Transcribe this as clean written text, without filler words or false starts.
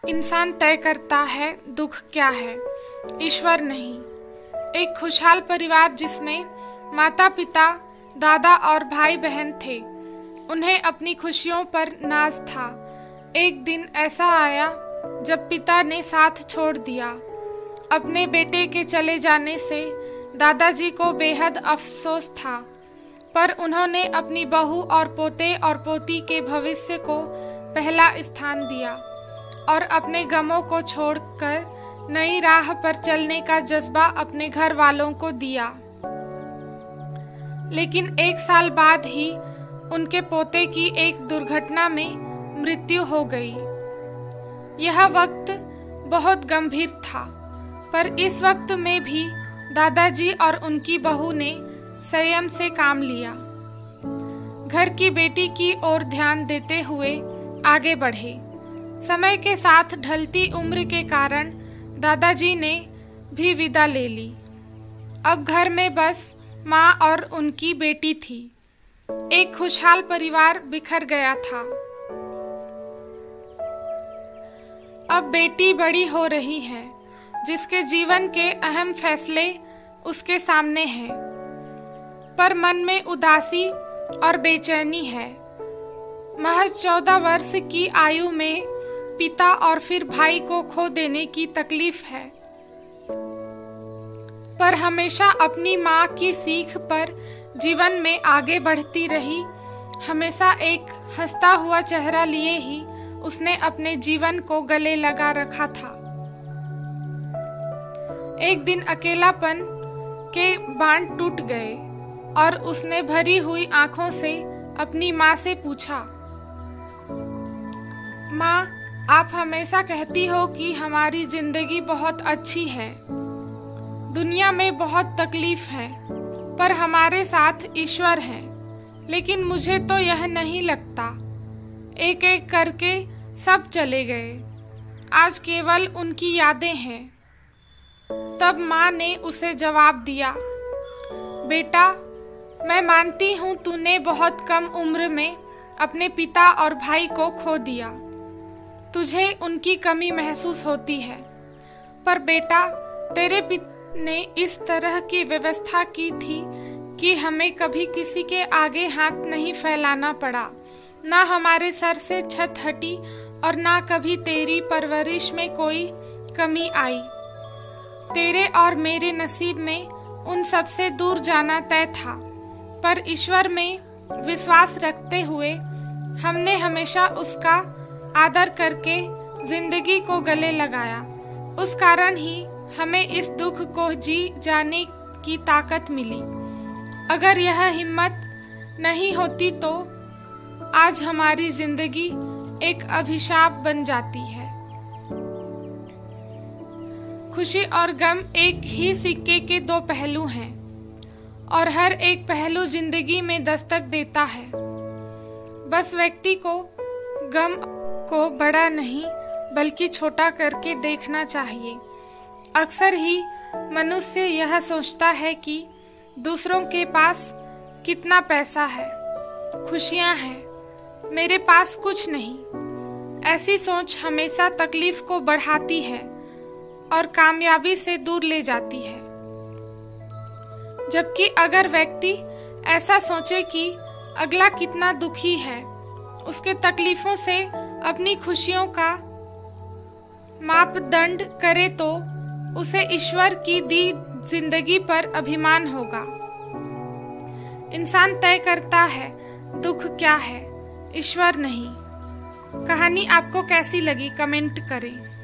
इंसान तय करता है दुख क्या है, ईश्वर नहीं। एक खुशहाल परिवार जिसमें माता पिता, दादा और भाई बहन थे, उन्हें अपनी खुशियों पर नाज था। एक दिन ऐसा आया जब पिता ने साथ छोड़ दिया। अपने बेटे के चले जाने से दादाजी को बेहद अफसोस था, पर उन्होंने अपनी बहू और पोते और पोती के भविष्य को पहला स्थान दिया और अपने गमों को छोड़कर नई राह पर चलने का जज्बा अपने घर वालों को दिया। लेकिन 1 साल बाद ही उनके पोते की एक दुर्घटना में मृत्यु हो गई। यह वक्त बहुत गंभीर था, पर इस वक्त में भी दादाजी और उनकी बहू ने संयम से काम लिया। घर की बेटी की ओर ध्यान देते हुए आगे बढ़े। समय के साथ ढलती उम्र के कारण दादाजी ने भी विदा ले ली। अब घर में बस माँ और उनकी बेटी थी। एक खुशहाल परिवार बिखर गया था। अब बेटी बड़ी हो रही है, जिसके जीवन के अहम फैसले उसके सामने हैं, पर मन में उदासी और बेचैनी है। महज 14 वर्ष की आयु में पिता और फिर भाई को खो देने की तकलीफ है, पर हमेशा अपनी माँ की सीख पर जीवन में आगे बढ़ती रही। हमेशा एक हंसता हुआ चेहरा लिए ही उसने अपने जीवन को गले लगा रखा था। एक दिन अकेलापन के बांध टूट गए और उसने भरी हुई आंखों से अपनी माँ से पूछा, माँ, आप हमेशा कहती हो कि हमारी जिंदगी बहुत अच्छी है, दुनिया में बहुत तकलीफ है, पर हमारे साथ ईश्वर है। लेकिन मुझे तो यह नहीं लगता। एक एक करके सब चले गए, आज केवल उनकी यादें हैं। तब माँ ने उसे जवाब दिया, बेटा, मैं मानती हूँ तूने बहुत कम उम्र में अपने पिता और भाई को खो दिया। तुझे उनकी कमी महसूस होती है, पर बेटा, तेरे पिता ने इस तरह की व्यवस्था की थी कि हमें कभी किसी के आगे हाथ नहीं फैलाना पड़ा। ना हमारे सर से छत हटी और ना कभी तेरी परवरिश में कोई कमी आई। तेरे और मेरे नसीब में उन सबसे दूर जाना तय था, पर ईश्वर में विश्वास रखते हुए हमने हमेशा उसका आदर करके जिंदगी को गले लगाया। उस कारण ही हमें इस दुख को जी जाने की ताकत मिली। अगर यह हिम्मत नहीं होती तो आज हमारी जिंदगी एक अभिशाप बन जाती है। खुशी और गम एक ही सिक्के के 2 पहलू हैं और हर एक पहलू जिंदगी में दस्तक देता है। बस व्यक्ति को गम को बड़ा नहीं बल्कि छोटा करके देखना चाहिए। अक्सर ही मनुष्य यह सोचता है कि दूसरों के पास कितना पैसा है, खुशियां हैं, मेरे पास कुछ नहीं। ऐसी सोच हमेशा तकलीफ को बढ़ाती है और कामयाबी से दूर ले जाती है। जबकि अगर व्यक्ति ऐसा सोचे कि अगला कितना दुखी है, उसके तकलीफों से अपनी खुशियों का मापदंड करे, तो उसे ईश्वर की दी जिंदगी पर अभिमान होगा। इंसान तय करता है दुख क्या है, ईश्वर नहीं। कहानी आपको कैसी लगी, कमेंट करें।